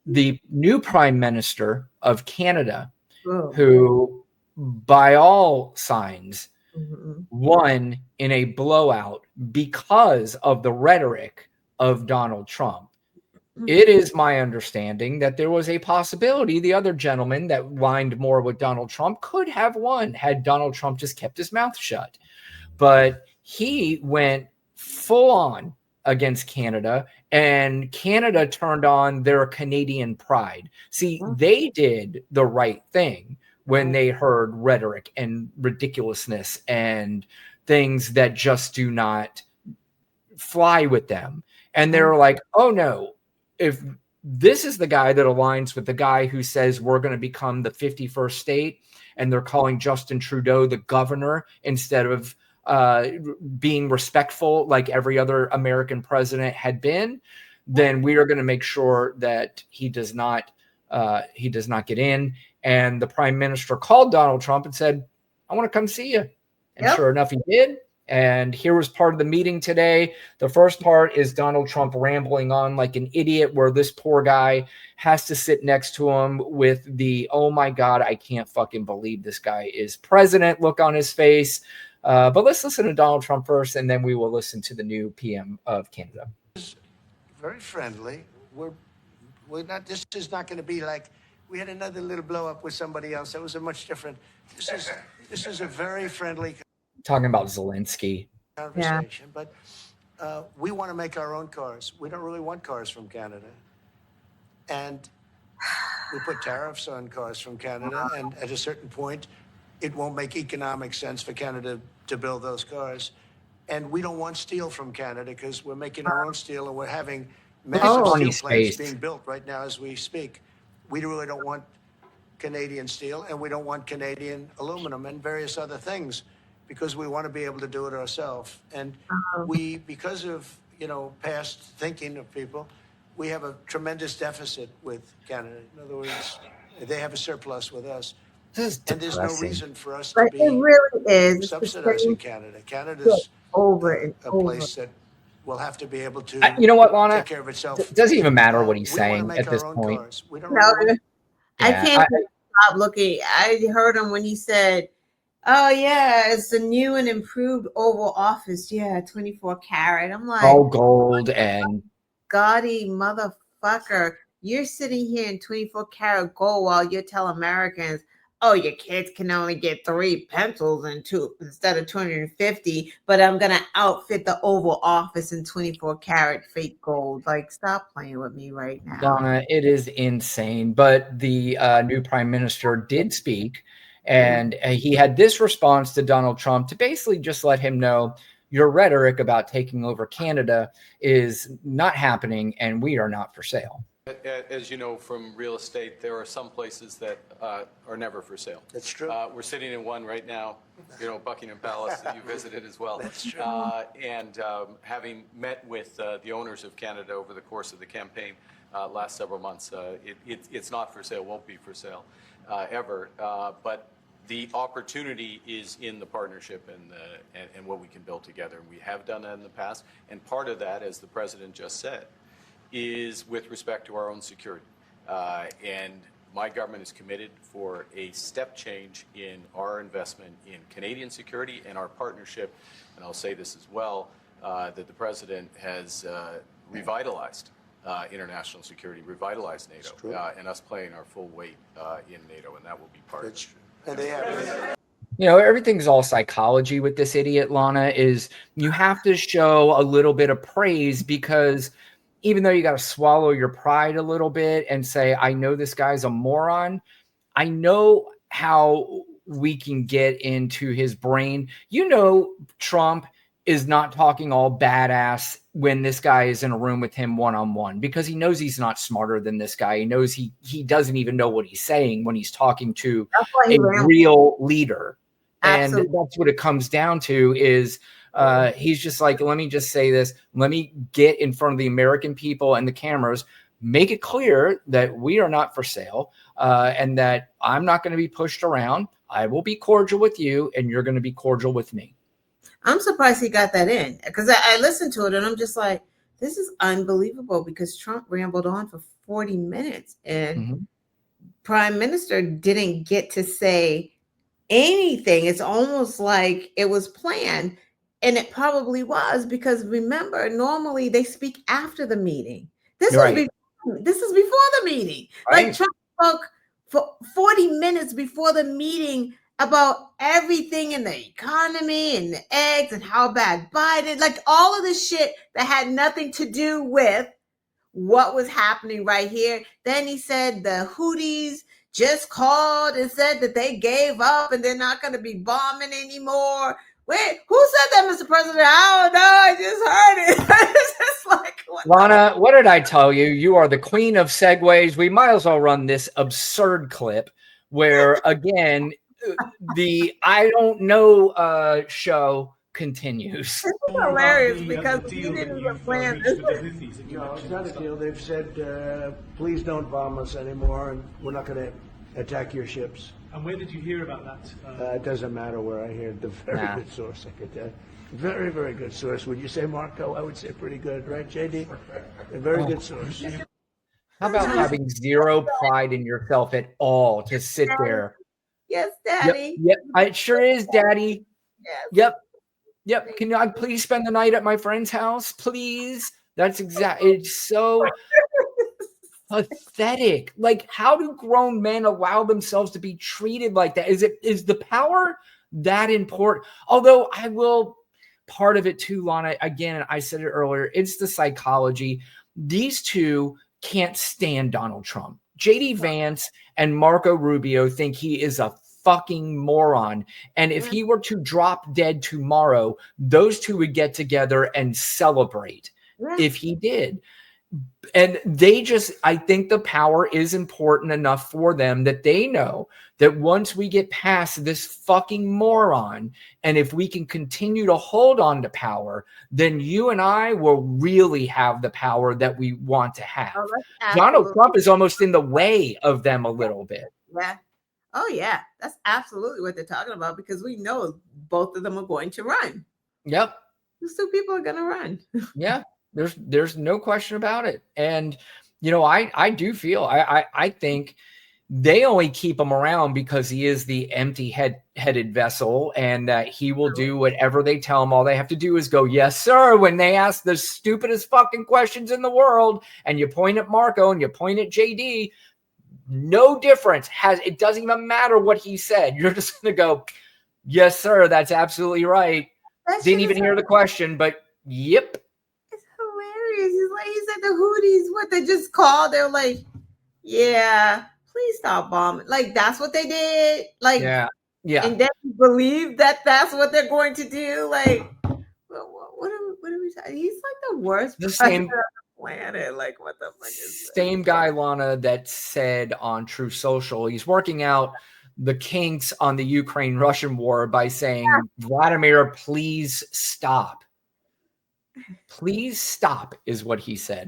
the new prime minister of Canada, Oh. who by all signs Mm-hmm. won in a blowout because of the rhetoric of Donald Trump. It is my understanding that there was a possibility the other gentleman that lined more with Donald Trump could have won had Donald Trump just kept his mouth shut. But he went full on against Canada, and Canada turned on their Canadian pride. See, they did the right thing when they heard rhetoric and ridiculousness and things that just do not fly with them. And they're like, oh no, if this is the guy that aligns with the guy who says we're going to become the 51st state, and they're calling Justin Trudeau the governor instead of being respectful like every other American president had been, then we are going to make sure that he does not get in. And the prime minister called Donald Trump and said, I want to come see you. And sure enough, he did. And here was part of the meeting today. The first part is Donald Trump rambling on like an idiot, where this poor guy has to sit next to him with the, oh my God, I can't fucking believe this guy is president look on his face. But let's listen to Donald Trump first, and then we will listen to the new PM of Canada. Very friendly. We're not, this is not going to be like, we had another little blow up with somebody else. That was a much different, this is a very friendly talking about Zelensky conversation, but we want to make our own cars. We don't really want cars from Canada. And we put tariffs on cars from Canada, and at a certain point, it won't make economic sense for Canada to build those cars. And we don't want steel from Canada because we're making our own steel, and we're having massive steel plants being built right now as we speak. We really don't want Canadian steel, and we don't want Canadian aluminum and various other things, because we want to be able to do it ourselves. And we, because of, past thinking of people, we have a tremendous deficit with Canada. In other words, they have a surplus with us. And there's no reason for us to be subsidizing Canada. Canada's a place that will have have to be able to you know what, Lana? take care of itself. It doesn't even matter what he's saying at this point. We don't really I can't stop looking. I heard him when he said, oh, yeah, it's a new and improved Oval Office. Yeah, 24 karat. I'm like, all gold and gaudy motherfucker. You're sitting here in 24 karat gold while you're telling Americans, oh, your kids can only get 3 pencils and 2 instead of 250, but I'm going to outfit the Oval Office in 24 karat fake gold. Like, stop playing with me right now. Donna, it is insane. But the new prime minister did speak, and he had this response to Donald Trump to basically just let him know your rhetoric about taking over Canada is not happening, and we are not for sale. As you know from real estate, there are some places that are never for sale. That's true. We're sitting in one right now, Buckingham Palace that you visited as well. That's true. And having met with the owners of Canada over the course of the campaign last several months, it's not for sale, won't be for sale ever. But the opportunity is in the partnership and what we can build together. We have done that in the past. And part of that, as the president just said, is with respect to our own security. And my government is committed for a step change in our investment in Canadian security and our partnership. And I'll say this as well, that the president has revitalized international security, revitalized NATO, and us playing our full weight in NATO, and that will be part of it. And they have. Everything's all psychology with this idiot, Lana, is you have to show a little bit of praise, because even though you got to swallow your pride a little bit and say, I know this guy's a moron, I know how we can get into his brain. Trump is not talking all badass when this guy is in a room with him one-on-one, because he knows he's not smarter than this guy. He knows he doesn't even know what he's saying when he's talking to a real leader. Absolutely. And that's what it comes down to is he's just like, let me just say this. Let me get in front of the American people and the cameras, make it clear that we are not for sale, and that I'm not going to be pushed around. I will be cordial with you, and you're going to be cordial with me. I'm surprised he got that in, because I listened to it and I'm just like, this is unbelievable because Trump rambled on for 40 minutes and Mhm. Prime Minister didn't get to say anything. It's almost like it was planned. And it probably was because remember, normally they speak after the meeting. Right. This is before the meeting. Like Right. Trump spoke for 40 minutes before the meeting about everything in the economy and the eggs and how bad Biden, like all of this shit that had nothing to do with what was happening right here. Then he said the Houthis just called and said that they gave up and they're not going to be bombing anymore. Wait, who said that, Mr. President? I don't know. I just heard it. It's just like, what Lana, what did I tell you? You are the queen of segues. We might as well run this absurd clip where, again, the I don't know show continues. This is hilarious because he didn't even plan this. No, it's not a deal. They've said, please don't bomb us anymore, and we're not going to attack your ships. And where did you hear about that? It doesn't matter where I hear the very Nah. good source. I could tell. Very, very good source. Would you say Marco? I would say pretty good, right, JD? A very good source. How about having zero pride in yourself at all to sit there? Yes, Yep, Daddy. yep. It sure is, Daddy. Yes. Yep. Yep. Can I please spend the night at my friend's house? Please. That's exactly. It's so pathetic. Like, how do grown men allow themselves to be treated like that? Is the power that important? Although I will, part of it too, Lana, again, I said it earlier, it's the psychology. These two can't stand Donald Trump. JD Vance and Marco Rubio think he is a fucking moron. And if he were to drop dead tomorrow, those two would get together and celebrate if he did. And they just, I think the power is important enough for them that they know that once we get past this fucking moron, and if we can continue to hold on to power, then you and I will really have the power that we want to have. Oh, that's Donald absolutely- Trump is almost in the way of them a little bit. Yeah. Oh, yeah. That's absolutely what they're talking about because we know both of them are going to run. Yep. These two people are going to run. Yeah. There's no question about it. And, you know, I do feel, I think they only keep him around because he is the empty-headed vessel and that he will do whatever they tell him. All they have to do is go, yes, sir, when they ask the stupidest fucking questions in the world and you point at Marco and you point at JD, no difference. It doesn't even matter what he said. You're just going to go, yes, sir, that's absolutely right. That shit Didn't is even hear the question, but yep. It's hilarious. He's like, he said the Houthis, what they just called. They're like, yeah, please stop bombing. Like, that's what they did. Like, Yeah. Yeah. and then you believe that that's what they're going to do. Like, what are we talking? He's like the worst The president same- on the planet. Like, what the fuck is that? Same guy, Lana, that said on True Social, he's working out the kinks on the Ukraine-Russian war by saying, Vladimir, please stop. Please stop is what he said.